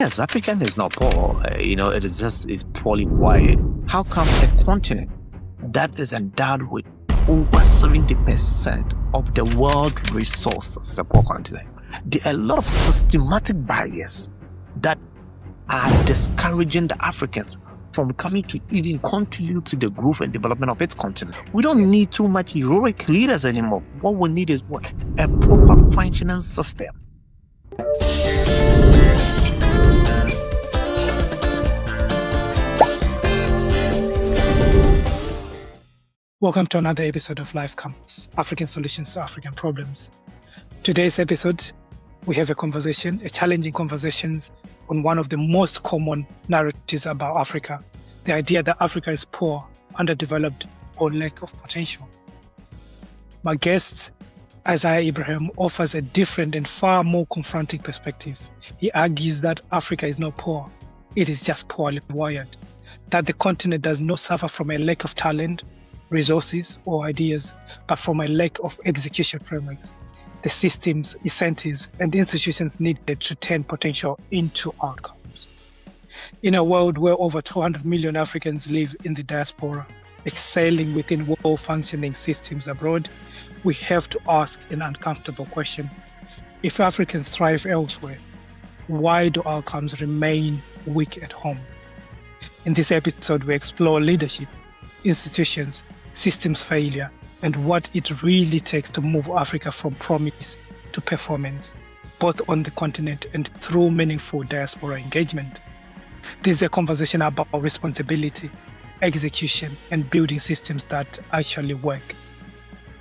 Yes, African is not poor. It is poorly wired. How come a continent that is endowed with over 70% of the world resources, a poor continent? There are a lot of systematic barriers that are discouraging the Africans from coming to even contribute to the growth and development of its continent. We don't need too much heroic leaders anymore. What we need is what? A proper functioning system. Welcome to another episode of Life Campus, African Solutions to African Problems. Today's episode, we have a challenging conversation on one of the most common narratives about Africa, the idea that Africa is poor, underdeveloped, or lack of potential. My guest, Issah Ibrahim, offers a different and far more confronting perspective. He argues that Africa is not poor, it is just poorly wired, that the continent does not suffer from a lack of talent, resources, or ideas, but from a lack of execution frameworks, the systems, incentives, and institutions needed to turn potential into outcomes. In a world where over 200 million Africans live in the diaspora, excelling within well-functioning systems abroad, we have to ask an uncomfortable question. If Africans thrive elsewhere, why do outcomes remain weak at home? In this episode, we explore leadership, institutions, systems failure, and what it really takes to move Africa from promise to performance, both on the continent and through meaningful diaspora engagement. This is a conversation about responsibility, execution, and building systems that actually work.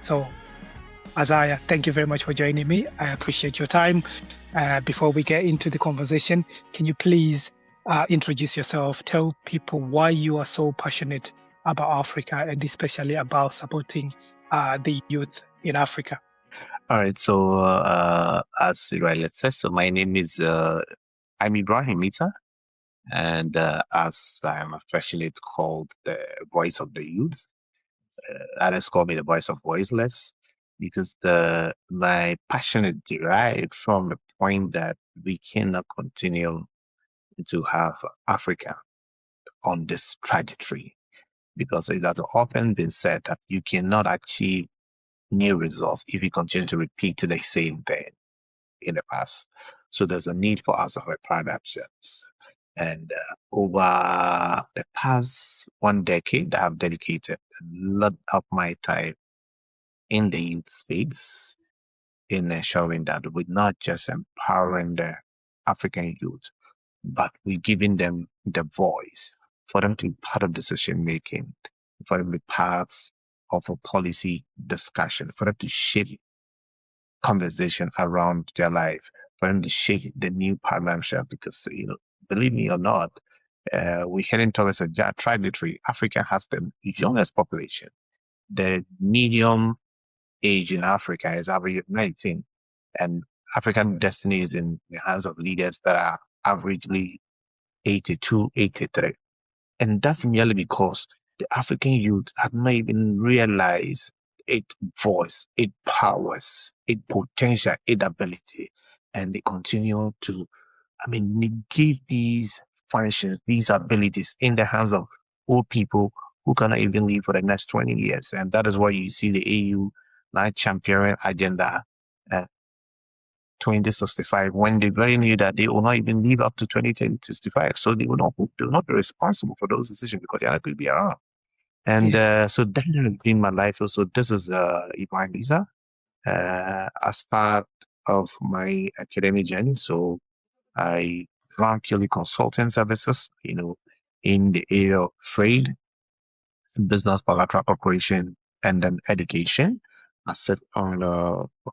So, Issah, thank you very much for joining me. I appreciate your time. Before we get into the conversation, can you please introduce yourself, tell people why you are so passionate about Africa and especially about supporting the youth in Africa? All right. So, as Riley says, so my name is I'm Ibrahim Issah, and as I am affectionately called the voice of the youth, others call me the voice of voiceless, because my passion is derived from the point that we cannot continue to have Africa on this trajectory, because it has often been said that you cannot achieve new results if you continue to repeat the same thing in the past. So there's a need for us to have a paradigm shifts. And over the past 1 decade, I have dedicated a lot of my time in the youth space in ensuring that we're not just empowering the African youth, but we're giving them the voice for them to be part of decision making, for them to be parts of a policy discussion, for them to shape conversation around their life, for them to shape the new paradigm shift. Because believe me or not, we're heading towards a trajectory. Africa has the youngest population. The medium age in Africa is average 19, and African destiny is in the hands of leaders that are averagely 82, 83. And that's merely because the African youth have not even realized its voice, its powers, its potential, its ability. And they continue to, negate these functions, these abilities in the hands of old people who cannot even live for the next 20 years. And that is why you see the AU now championing agenda 2065, when they very knew that they will not even live up to 2065. So they will not be responsible for those decisions because they are not going to be around. And so that has been my life. Also, this is Ibrahim Issah as part of my academic journey. So I run purely consulting services, in the area of trade, business, bilateral cooperation, and then education. I sit on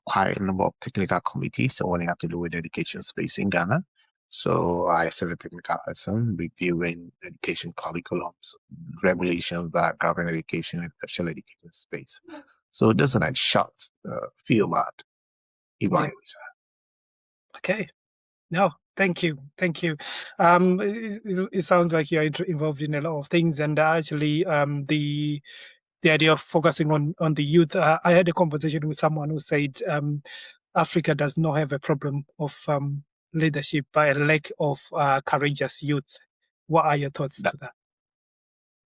quite a number of technical committees, so when it have to do with education space in Ghana. So I serve a technical person reviewing education curriculums, regulations that govern education and special education space. So this is a short feel about Ibrahim. Okay. No, thank you. It sounds like you're involved in a lot of things, and actually, the idea of focusing on the youth. I had a conversation with someone who said Africa does not have a problem of leadership by a lack of courageous youth. What are your thoughts That, to that?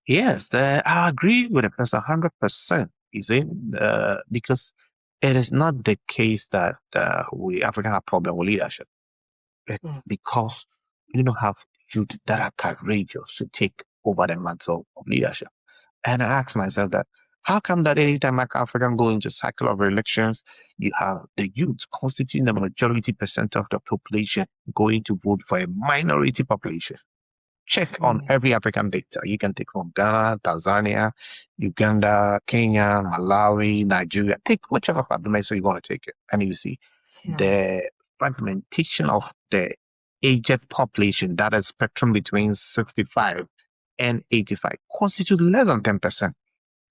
yes, I agree with the person 100%. You see, because it is not the case that we African have problem with leadership. Mm, Because you don't have youth that are courageous to take over the mantle of leadership. And I ask myself that how come that anytime like African go into cycle of elections, you have the youth constituting the majority percent of the population going to vote for a minority population? Check on mm, every African data. You can take from Ghana, Tanzania, Uganda, Kenya, Malawi, Nigeria. Take whichever part of the you want to take it. And you see mm, the fragmentation of the aged population, that is spectrum between 65 and 85, constitute less than 10%.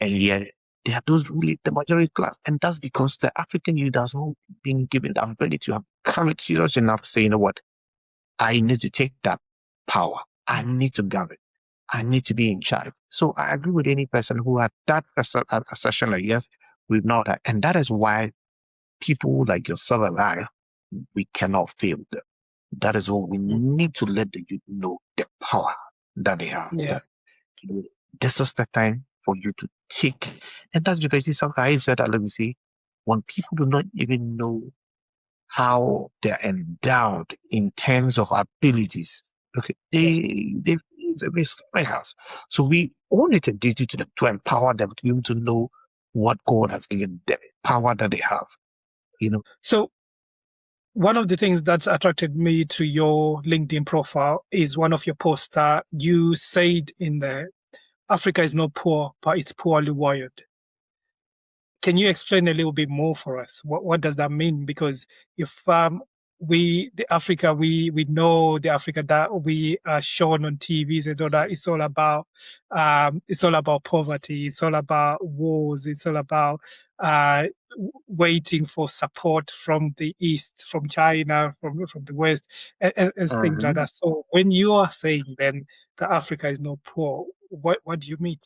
And yet they are those who lead the majority class. And that's because the African youth has not been given the ability to have courage enough to say, you know what, I need to take that power. I mm. need to govern. I need to be in charge. So I agree with any person who had that assertion like, yes, we've not had. And that is why people like yourself and I, we cannot fail them. That is what we Mm. need to let the youth know the power that they have. Yeah. That you know, this is the time for you to take. And that's because you see, sometimes I said that, let me see, when people do not even know how they're endowed in terms of abilities. Okay, Yeah. they it's a risk us. So we owe it a duty to them to empower them to be able to know what God has given them, power that they have. You know. So one of the things that's attracted me to your LinkedIn profile is one of your posts that you said in there, Africa is not poor, but it's poorly wired. Can you explain a little bit more for us? What does that mean? Because if we know the Africa that we are shown on TVs and all that, it's all about poverty, it's all about wars, it's all about uh, waiting for support from the East, from China, from the West, and things like Mhm. that. So when you are saying then that Africa is not poor, what do you mean?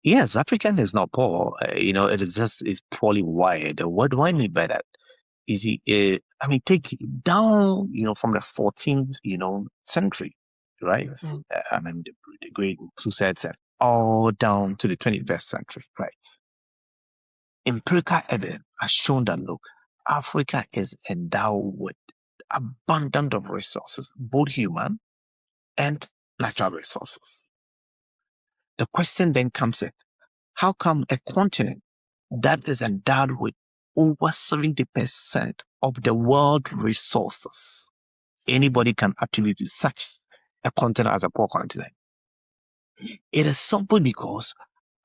Yes, African is not poor. It is just is poorly wired. What do I mean by that? Is he? I mean, take it down. From the 14th, century, right? Mm, I mean, the great Crusades and all down to the 21st century, right? Empirical evidence has shown that look, Africa is endowed with abundant of resources, both human and natural resources. The question then comes in: how come a continent that is endowed with over 70% of the world resources, anybody can attribute to such a continent as a poor continent? It is simply because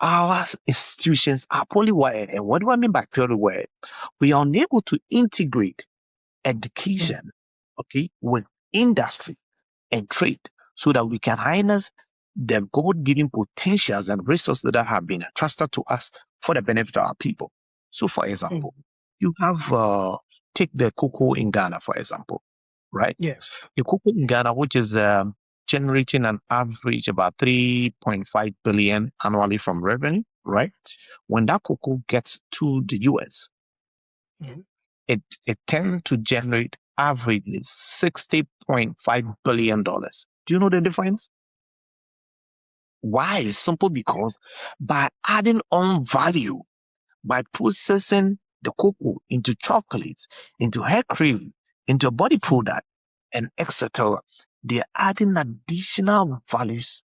our institutions are poorly wired. And what do I mean by poorly wired? We are unable to integrate mm, education, okay, with industry and trade so that we can harness the God-given potentials and resources that have been entrusted to us for the benefit of our people. So, for mm. example, you have take the cocoa in Ghana, for example, right? Yeah. The cocoa in Ghana, which is generating an average about 3.5 billion annually from revenue, right? When that cocoa gets to the US, Mm, it tends to generate averagely $60.5 billion. Do you know the difference? Why? It's simple because by adding on value, by processing the cocoa into chocolates, into hair cream, into a body mm, product, and etc., they're adding additional values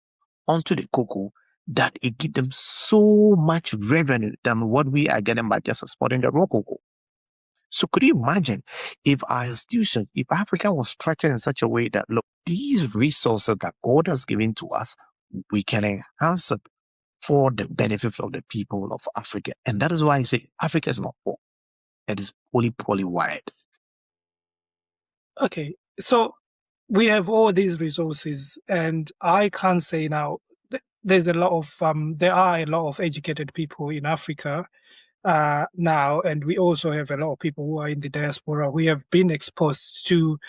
onto the cocoa that it gives them so much revenue than what we are getting by just exporting the raw cocoa. So could you imagine if our institutions, if Africa was structured in such a way that look, these resources that God has given to us, we can enhance it for the benefit of the people of Africa. And that is why I say Africa is not poor. It is poorly wired. Okay, so we have all these resources, and I can't say now. There are a lot of educated people in Africa now, and we also have a lot of people who are in the diaspora. We have been exposed to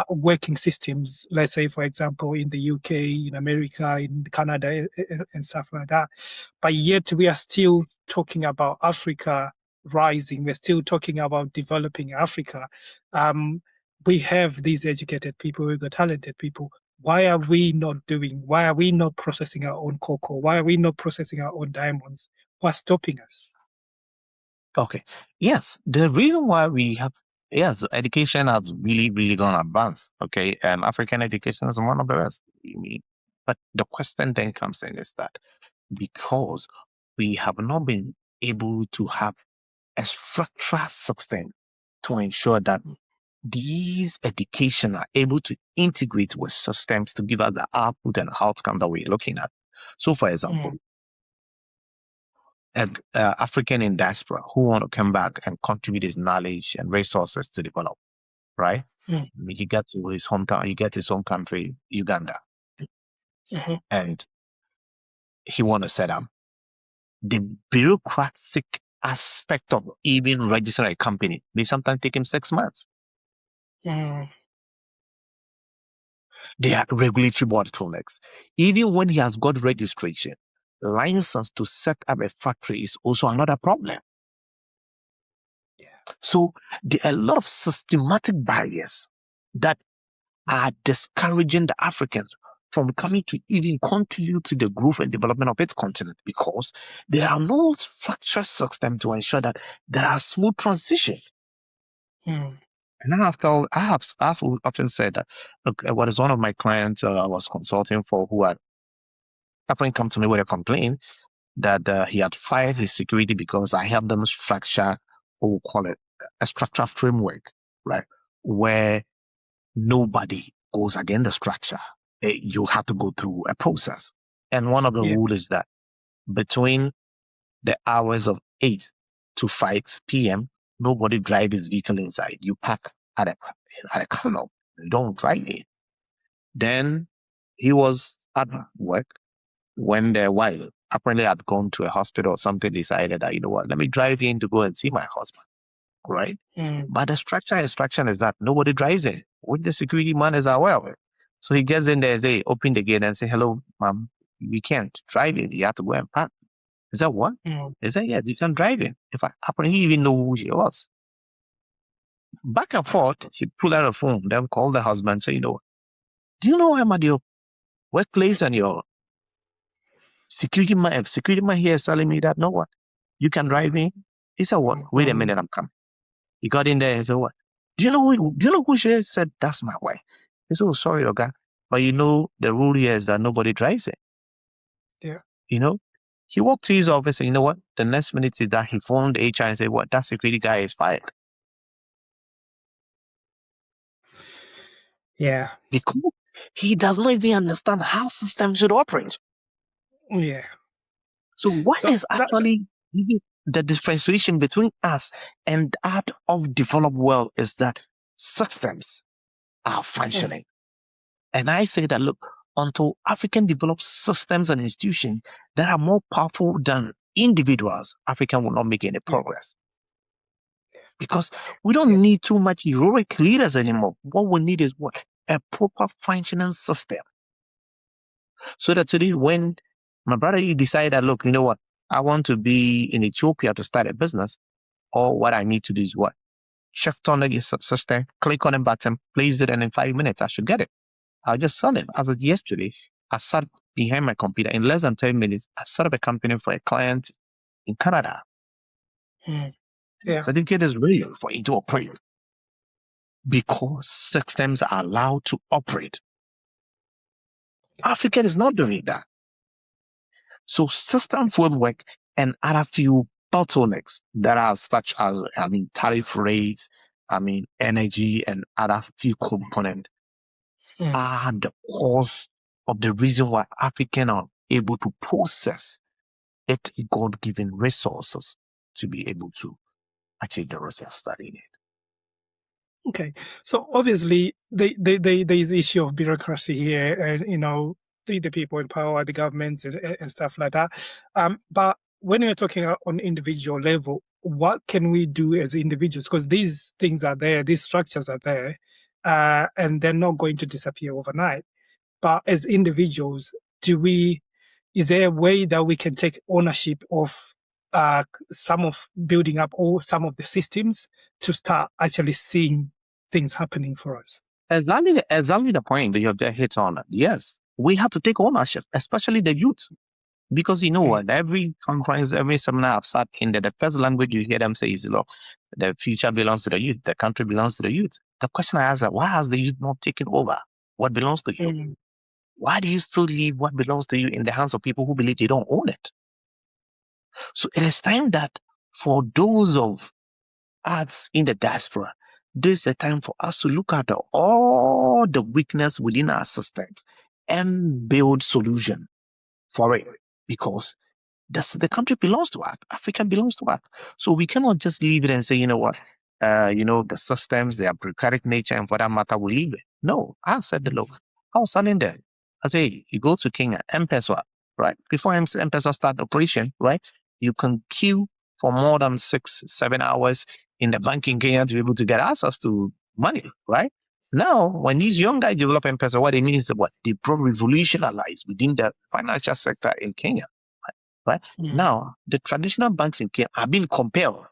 working systems. Let's say, for example, in the UK, in America, in Canada, and stuff like that. But yet, we are still talking about Africa rising. We're still talking about developing Africa. Um, we have these educated people, we've got talented people. Why are we not processing our own cocoa? Why are we not processing our own diamonds? What's stopping us? Okay. Yes, the reason why we have, yes, education has really, really gone advanced. Okay, and African education is one of the best. I mean, but the question then comes in is that because we have not been able to have a structural system to ensure that these education are able to integrate with systems to give us the output and outcome that we're looking at. So, for example, African in diaspora who want to come back and contribute his knowledge and resources to develop, right? Mm. He get to his hometown, he get his home country, Uganda, and he want to set up the bureaucratic aspect of even registering a company. They sometimes take him 6 months. Mm. There are regulatory bottlenecks. Even when he has got registration, license to set up a factory is also another problem. So there are a lot of systematic barriers that are discouraging the Africans from coming to even contribute to the growth and development of its continent because there are no structured systems to ensure that there are smooth transition. And I've often said that, look, what is one of my clients I was consulting for who had often come to me with a complaint that he had fired his security because I helped them structure, what we call it, a structural framework, right, where nobody goes against the structure. You have to go through a process. And one of the rules is that between the hours of 8 to 5 p.m., nobody drive his vehicle inside. You park at a canal. You don't drive it. Then he was at work when the wife apparently had gone to a hospital or something, decided that, you know what, let me drive in to go and see my husband, right? But the structure instruction is that nobody drives in, which the security man is aware of it. So he gets in there and say, open the gate and say, hello, ma'am, we can't drive in. You have to go and park. Is that what? He said, yeah, you can drive in. In fact, apparently he even know who she was. Back and forth, she pulled out a phone, then called the husband, say, you know, do you know I'm at your workplace and your security man here is telling me that, no what? You can drive me. He said, what? Wait a minute, I'm coming. He got in there and said, what? Do you know who she is? He said, that's my wife. He said, oh, sorry, okay. But you know, the rule here is that nobody drives it. Yeah. You know? He walked to his office and you know what? The next minute is that he phoned HR and said, what? That security guy is fired. Yeah. Because he does not even understand how systems should operate. Yeah. So what is actually the differentiation between us and that of developed world is that systems are functioning. And I say that, look, until African develops systems and institutions that are more powerful than individuals, Africa will not make any progress. Because we don't need too much heroic leaders anymore. What we need is what? A proper functioning system. So that today, when my brother, you decide that, look, you know what? I want to be in Ethiopia to start a business. Or what I need to do is what? Shift on the system, click on a button, place it, and in 5 minutes, I should get it. I'll just sell it. As of yesterday, I sat behind my computer. In less than 10 minutes, I set up a company for a client in Canada. Certificate is real for it to operate because systems are allowed to operate. Africa is not doing that. So system framework and other few bottlenecks that are such as, tariff rates, energy and other few components are the cause of the reason why African are able to process it God-given resources to be able to achieve the result of studying it. Okay, so obviously there is issue of bureaucracy here, and the people in power, the governments, and stuff like that. But when you're talking on individual level, what can we do as individuals? Because these things are there, these structures are there, and they're not going to disappear overnight. But as individuals, is there a way that we can take ownership of some of building up all some of the systems to start actually seeing things happening for us. Exactly the point that you have just hit on. Yes, we have to take ownership, especially the youth. Because you know what, every conference, every seminar I've sat in, the first language you hear them say is, look, the future belongs to the youth, the country belongs to the youth. The question I ask is, why has the youth not taken over what belongs to you? Why do you still leave what belongs to you in the hands of people who believe they don't own it? So it is time that for those of us in the diaspora, this is a time for us to look at all the weakness within our systems and build solution for it. Because the country belongs to us. Africa belongs to us. So we cannot just leave it and say, you know what, the systems, their bureaucratic nature, and for that matter, we leave it. No, I said, look, I was standing there. I say, you go to Kenya, M-Pesa, right? Before M-Pesa start operation, right? You can queue for more than 6-7 hours in the bank in Kenya to be able to get access to money, right? Now, when these young guys develop M-Pesa, what it means is what they probably revolutionize within the financial sector in Kenya. Right? Now, the traditional banks in Kenya are being compelled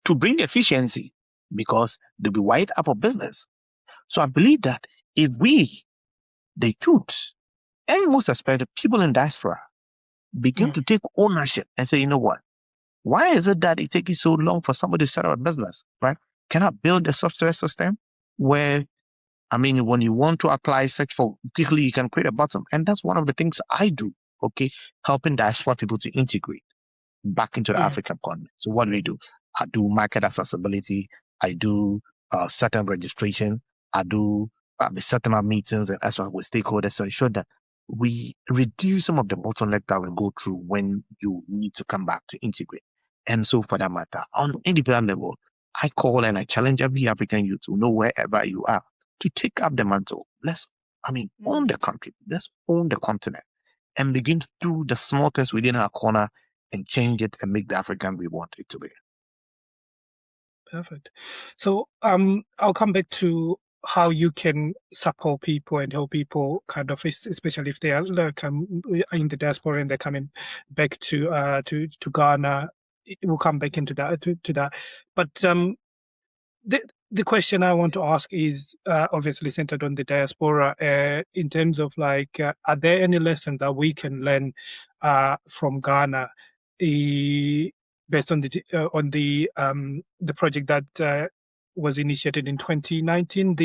to bring efficiency because they'll be wide up of business. So I believe that if we, the youth, and most especially people in diaspora, begin to take ownership and say, you know what, why is it that it takes so long for somebody to set up a business, right? Can I build a software system where, when you want to apply search for quickly, you can create a button. And that's one of the things I do, okay, helping diaspora people to integrate back into the African continent. So what do? I do market accessibility. I do certain registration. I do the settlement meetings and as well with stakeholders to ensure that we reduce some of the bottleneck that we go through when you need to come back to integrate. And so for that matter, on independent level, I call and I challenge every African youth to know wherever you are to take up the mantle. Let's, own the country. Let's own the continent and begin to do the small things within our corner and change it and make the African we want it to be. Perfect. So I'll come back to how you can support people and help people kind of, especially if they are like in the diaspora and they're coming back to Ghana. We'll come back into that to that. But the question I want to ask is obviously centered on the diaspora in terms of like, are there any lessons that we can learn from Ghana based on the project that was initiated in 2019?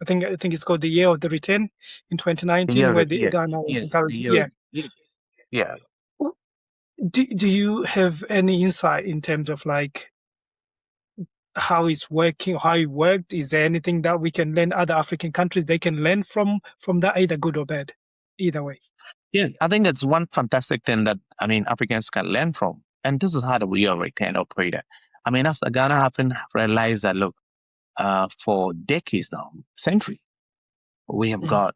I think it's called the Year of the Return in 2019, where the Ghana was encouraged. Yeah. Do you have any insight in terms of like how it's working, how it worked? Is there anything that we can learn, other African countries they can learn from that, either good or bad, either way? Yeah, I think that's one fantastic thing that Africans can learn from, and this is how the Wheel of Return operated. After Ghana happened, realized that look, for decades now, century, we have got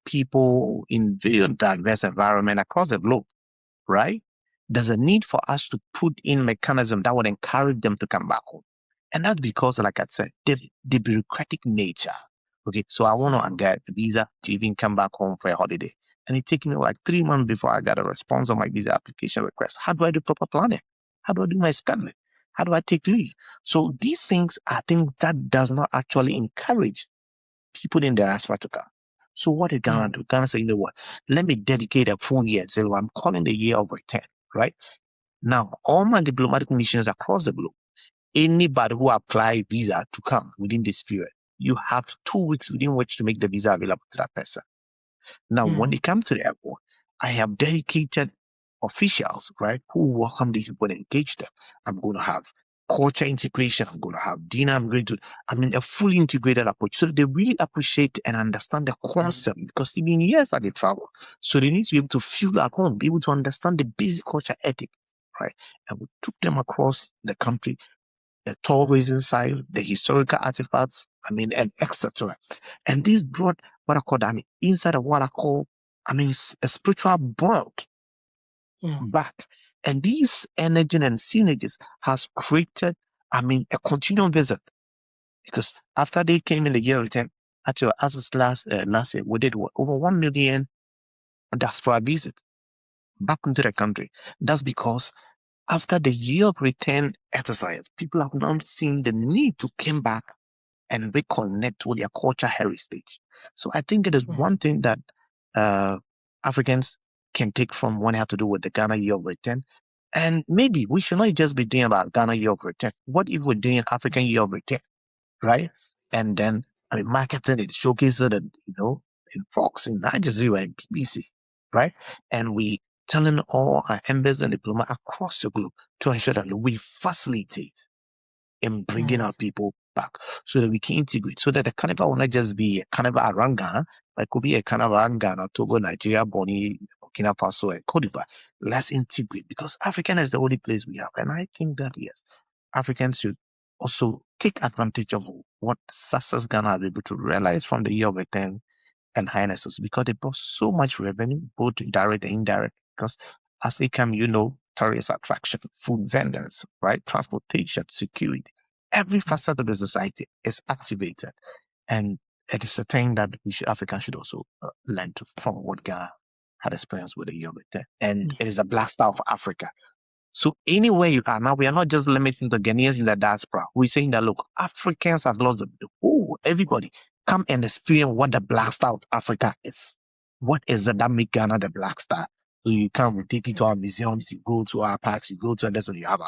people in very diverse environment across the globe, right? There's a need for us to put in mechanism that would encourage them to come back home. And that's because, like I said, the bureaucratic nature. Okay, so I want to get a visa to even come back home for a holiday. And it took me like 3 months before I got a response on my visa application request. How do I do proper planning? How do I do my scheduling? How do I take leave? So these things are things that does not actually encourage people in the diaspora to come. So what did Ghana do? Ghana said, you know what? Let me dedicate a full year. So I'm calling the Year of Return, right? Now, all my diplomatic missions across the globe, anybody who apply visa to come within this period, you have 2 weeks within which to make the visa available to that person. Now, when they come to the airport, I have dedicated officials, right, who welcome these people and engage them. I'm going to have culture integration. I'm going to have dinner. A fully integrated approach. So they really appreciate and understand the concept because it's been years that they travel. So they need to be able to feel at home, be able to understand the basic culture ethic, right? And we took them across the country, the tourism side, the historical artifacts, and etc. And this brought what I call, inside of what I call, a spiritual bond back. And these energy and synergies has created, a continuum visit. Because after they came in the year return, actually, as this last year, we did over 1 million diaspora visits back into the country. That's because after the year of return exercise, people have now seen the need to come back and reconnect with their culture heritage. So I think it is Mm, one thing that uh, Africans can take from what have to do with the Ghana year of return. And maybe we should not just be doing about Ghana year of return. What if we're doing African year of return, right? And then I mean marketing it, showcase it, in Fox, in Al Jazeera, and BBC, right? And we telling all our embassies and diplomats across the globe to ensure that we facilitate in bringing mm, our people back so that we can integrate, so that the carnival will not just be a carnival around Ghana, but it could be a carnival around Ghana, Togo, Nigeria, Bonny, Burkina Faso, and Cote d'Ivoire. Let's integrate because African is the only place we have. And I think that, yes, Africans should also take advantage of what success Ghana has been able to realize from the year of return and highnesses because they brought so much revenue, both direct and indirect. Because as they come, tourist attraction, food vendors, right, transportation, security, every mm, facet of the society is activated, and it is a thing that Africans should also learn from what Ghana had experienced with the year return, and mm, it is a black star for Africa. So anywhere you are now, we are not just limiting the Ghanaians in the diaspora. We're saying that look, Africans have lost everybody come and experience what the black star of Africa is. What is it that make Ghana the black star? So you come, we take you to our museums, you go to our parks, you go to others, and you have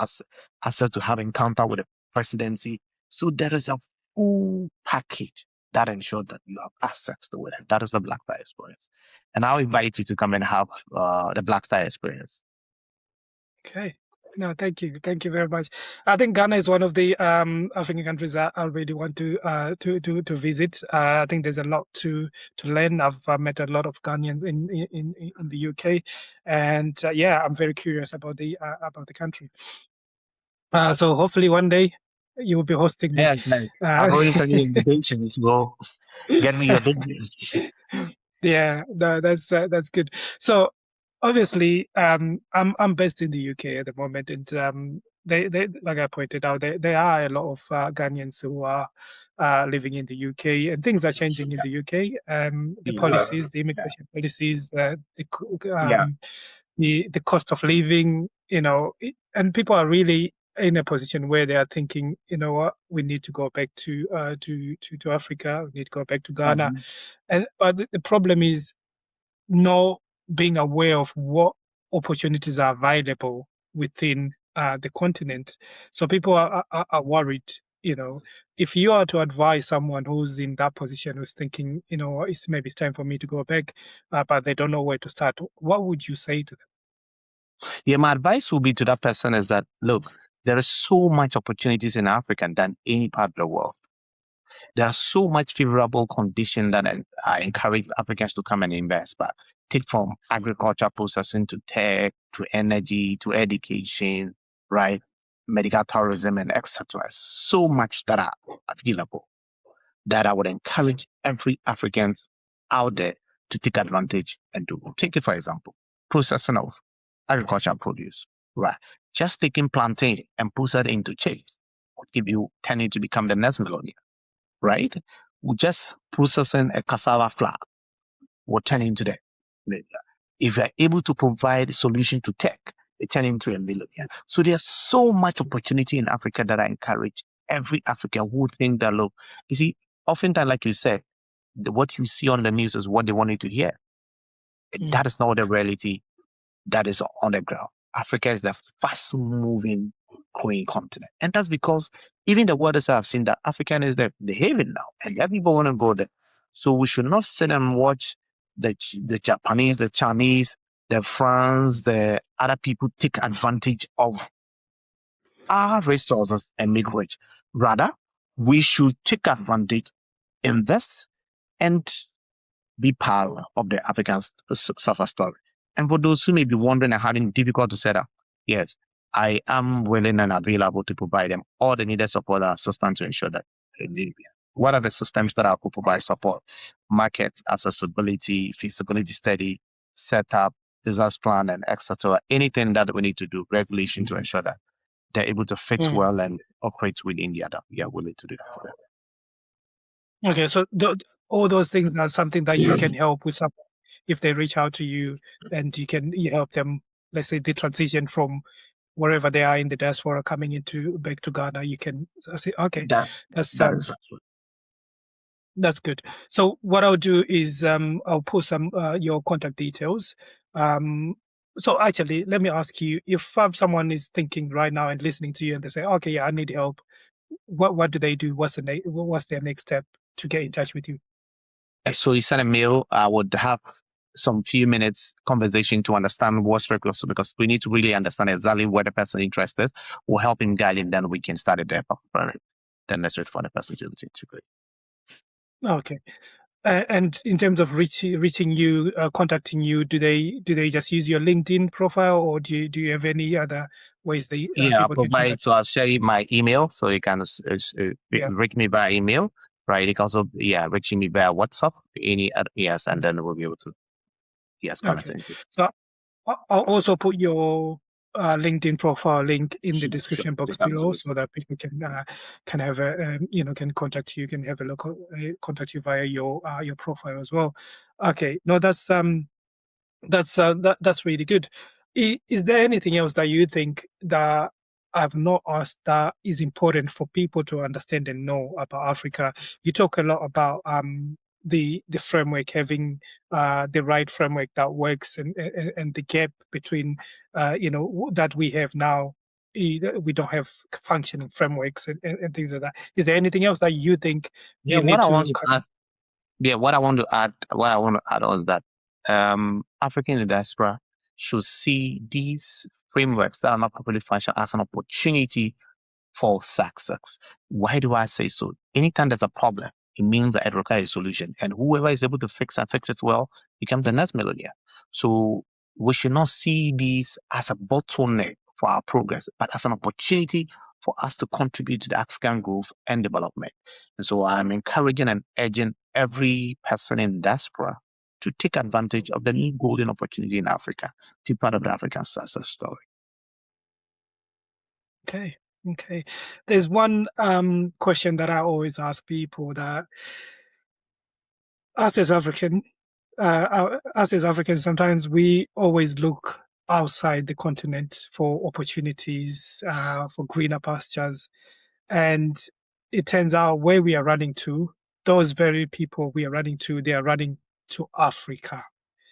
access to have encounter with the presidency. So there is a full package that ensures that you have access to it. That is the black star experience. And I'll invite you to come and have the black star experience. okay. No, thank you. Thank you very much. I think Ghana is one of the African countries that I really want to visit. I think there's a lot to learn. I've met a lot of Ghanaians in the UK, and yeah, I'm very curious about the country. So hopefully one day you will be hosting me. Yeah, nice. Uh, I've already sent you the invitation. Go get me your business. Yeah, no, that's good. So obviously, I'm based in the UK at the moment, and they like I pointed out, there are a lot of Ghanaians who are living in the UK, and things are changing in the UK. The Yeah, policies, the immigration policies, yeah. the cost of living, and people are really in a position where they are thinking, you know what, we need to go back to Africa, we need to go back to Ghana, Mhm. and but the problem is not being aware of what opportunities are available within the continent. So people are worried. If you are to advise someone who's in that position, who's thinking, it's time for me to go back, but they don't know where to start, what would you say to them? Yeah, my advice would be to that person is that look, there is so much opportunities in Africa than any part of the world. There are so much favorable conditions that I encourage Africans to come and invest. But take from agriculture processing to tech to energy to education, right? Medical tourism and etc. So much that are available that I would encourage every African out there to take advantage and do. Take it for example, processing of agricultural produce, right? Just taking plantain and process it into chips would give you tending to become the next millionaire, right? Just processing a cassava flour will turn into the if you're able to provide solution to tech, it turn into a millionaire. So there's so much opportunity in Africa that I encourage every African who think that look, you see, oftentimes, like you said, what you see on the news is what they want you to hear. Mm, That is not the reality that is on the ground. Africa is the fast moving, growing continent. And that's because even the world have seen that African is the haven now, and everybody want to go there. So we should not sit and watch the Japanese, the Chinese, the France, the other people take advantage of our resources and make rich. Rather, we should take advantage, invest, and be part of the African success story. And for those who may be wondering and having difficult to set up, yes, I am willing and available to provide them all the needed support and assistance to ensure that they live here. What are the systems that I could provide support? Market accessibility, feasibility study, setup, disaster plan, and etc. Anything that we need to do, regulation to ensure that they're able to fit mm. well and operate within the other. We are willing to do that for them. Okay, so all those things are something that you can help with. Some if they reach out to you, and you help them. Let's say the transition from wherever they are in the diaspora coming back to Ghana, you can say, okay, That that's that is right. that's good. So what I'll do is I'll put some your contact details. So actually, let me ask you: if someone is thinking right now and listening to you, and they say, "Okay, yeah, I need help," what do they do? What's their next step to get in touch with you? So you send a mail. I would have some few minutes conversation to understand what's required, because we need to really understand exactly what the person interest is. We'll help him guide him. Then we can start it there. Then let's wait for the person to integrate. Okay. And in terms of reaching you, contacting you, do they just use your LinkedIn profile, or do you have any other ways Yeah, I'll people can provide. contact So I'll share you my email, so you can you? Yeah. reach me via email, right? You can also reaching me via WhatsApp, any other, yes, and then we'll be able to connect Okay. into. So I'll also put your LinkedIn profile link in the Sure, description box you can below, do it. so that people can have a can contact you, can have a look, contact you via your profile as well. Okay. No, that's really good. Is there anything else that you think that I've not asked that is important for people to understand and know about Africa? You talk a lot about the framework, having the right framework that works, and the gap between that we have now. We don't have functioning frameworks and things like that. Is there anything else that you think Yeah, you what need I want to to kind add. Yeah, what I want to add on is that African diaspora should see these frameworks that are not properly functional as an opportunity for success. Why do I say so? Anytime there's a problem, it means that it requires a solution. And whoever is able to fix it well becomes the next millionaire. So we should not see these as a bottleneck for our progress, but as an opportunity for us to contribute to the African growth and development. And so I'm encouraging and urging every person in diaspora to take advantage of the new golden opportunity in Africa to be part of the African success story. Okay. Okay. There's one question that I always ask people, that us as Africans, sometimes we always look outside the continent for opportunities, for greener pastures, and it turns out where we are running to, those very people we are running to, they are running to Africa.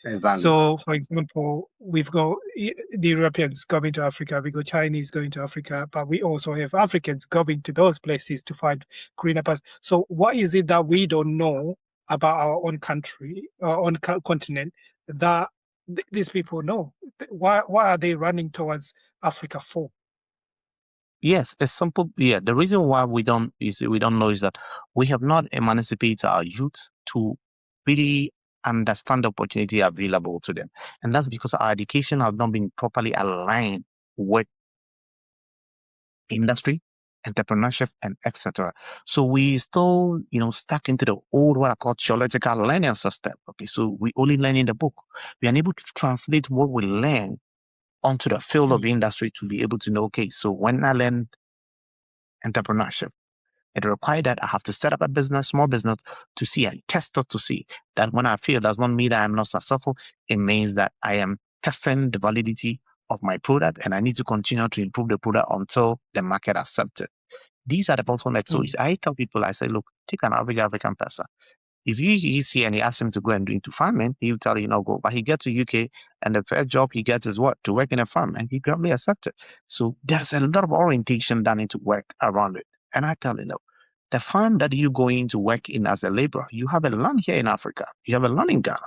Exactly. So, for example, we've got the Europeans coming to Africa, we got Chinese going to Africa, but we also have Africans going to those places to find greener pastures. So, what is it that we don't know about our own country, our own continent, that these people know? Why are they running towards Africa for? Yes, it's simple. Yeah, the reason why we don't know is that we have not emancipated our youth to really understand the opportunity available to them, and that's because our education have not been properly aligned with industry, entrepreneurship, and etc. So we still, stuck into the old what I call theological learning system. Okay, so we only learn in the book. We are unable to translate what we learn onto the field of Mm, the industry to be able to know. Okay, so when I learn entrepreneurship, it required that I have to set up a business, small business, to see and test it to see that when I fail does not mean that I'm not successful. It means that I am testing the validity of my product, and I need to continue to improve the product until the market accepts it. These are the bottlenecks. So mm, I tell people, I say, look, take an average African person. If you see and you ask him to go and do into farming, he'll tell you no go. But he gets to UK and the first job he gets is what? To work in a farm, and he gladly accepts it. So there's a lot of orientation done into work around it. And I tell you no. The farm that you going to work in as a laborer, you have a land here in Africa. You have a land in Ghana.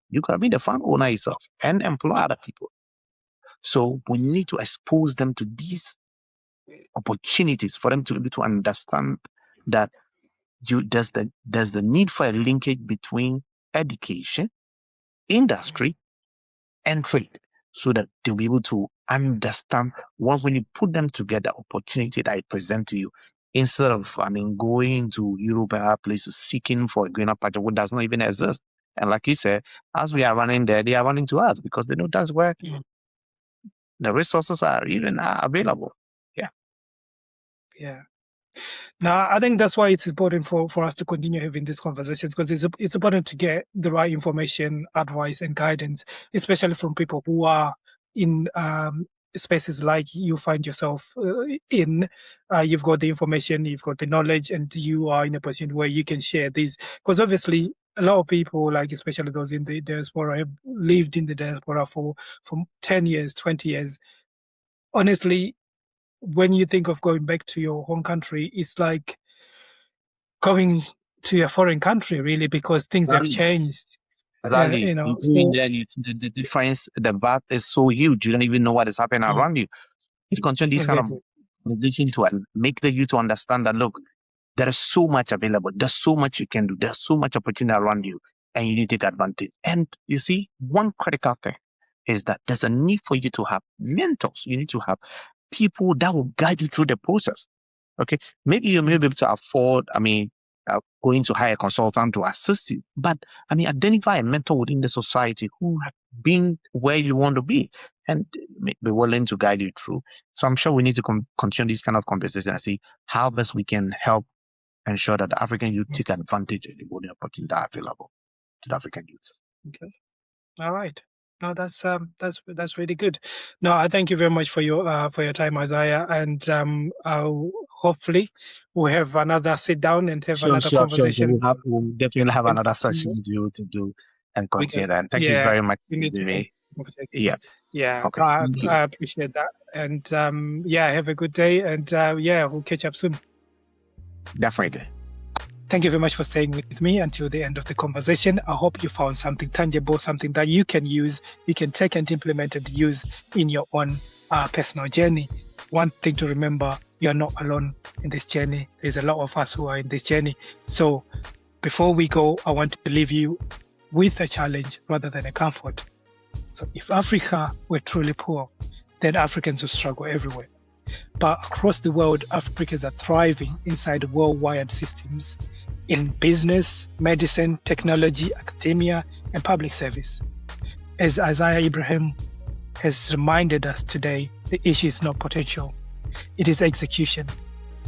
You can be the farm owner yourself and employ other people. So we need to expose them to these opportunities for them to be able to understand that there's the need for a linkage between education, industry, and trade, so that they'll be able to understand what, when you put them together, opportunity that I present to you, instead of going to Europe and other places seeking for a greener pasture what does not even exist. And like you said, as we are running there, they are running to us because they know that's where mm, the resources are even available. Yeah. yeah. Now, I think that's why it's important for us to continue having these conversations, because it's important to get the right information, advice, and guidance, especially from people who are in spaces like you find yourself in, you've got the information, you've got the knowledge, and you are in a position where you can share these. Because obviously, a lot of people, like especially those in the diaspora, have lived in the diaspora for 10 years, 20 years. Honestly, when you think of going back to your home country, it's like going to a foreign country, really, because things have changed. Exactly. You You know, go in so there, the difference, the VAT is so huge. You don't even know what is happening around you. It's concern this kind of exactly. conversation to make the youth to understand that, look, there is so much available. There's so much you can do. There's so much opportunity around you, and you need to take advantage. And you see, one critical thing is that there's a need for you to have mentors. You need to have people that will guide you through the process. Okay, maybe you may be able to afford, going to hire a consultant to assist you, but identify a mentor within the society who have been where you want to be and be willing to guide you through. So I'm sure we need to continue this kind of conversation and see how best we can help ensure that the African youth take advantage of the golden opportunities that are available to the African youth. Okay. All right. No, that's really good. No, I thank you very much for your time, Isaiah, and hopefully we'll have another sit down and have another Sure. conversation. We'll definitely have And another session with you to do and continue that. Thank you yeah, very much we for need to me. conversation. Yeah. Yeah, Okay. I appreciate that. And have a good day. And we'll catch up soon. Definitely. Thank you very much for staying with me until the end of the conversation. I hope you found something tangible, something that you can use, you can take and implement and use in your own personal journey. One thing to remember, you're not alone in this journey. There's a lot of us who are in this journey. So before we go, I want to leave you with a challenge rather than a comfort. So if Africa were truly poor, then Africans would struggle everywhere. But across the world, Africans are thriving inside worldwide systems in business, medicine, technology, academia, and public service. As Issah Ibrahim has reminded us today, the issue is not potential. It is execution.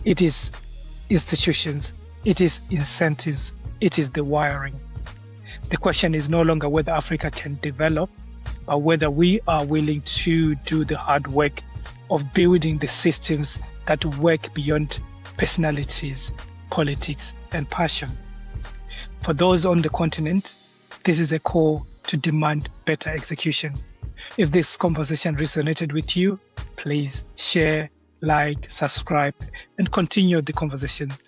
It is institutions. It is incentives. It is the wiring. The question is no longer whether Africa can develop, but whether we are willing to do the hard work of building the systems that work beyond personalities, politics, and passion. For those on the continent, this is a call to demand better execution. If this conversation resonated with you, please share, like, subscribe, and continue the conversations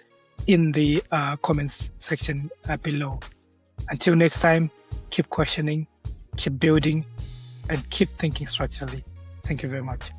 in the comments section below. Until next time, keep questioning, keep building, and keep thinking structurally. Thank you very much.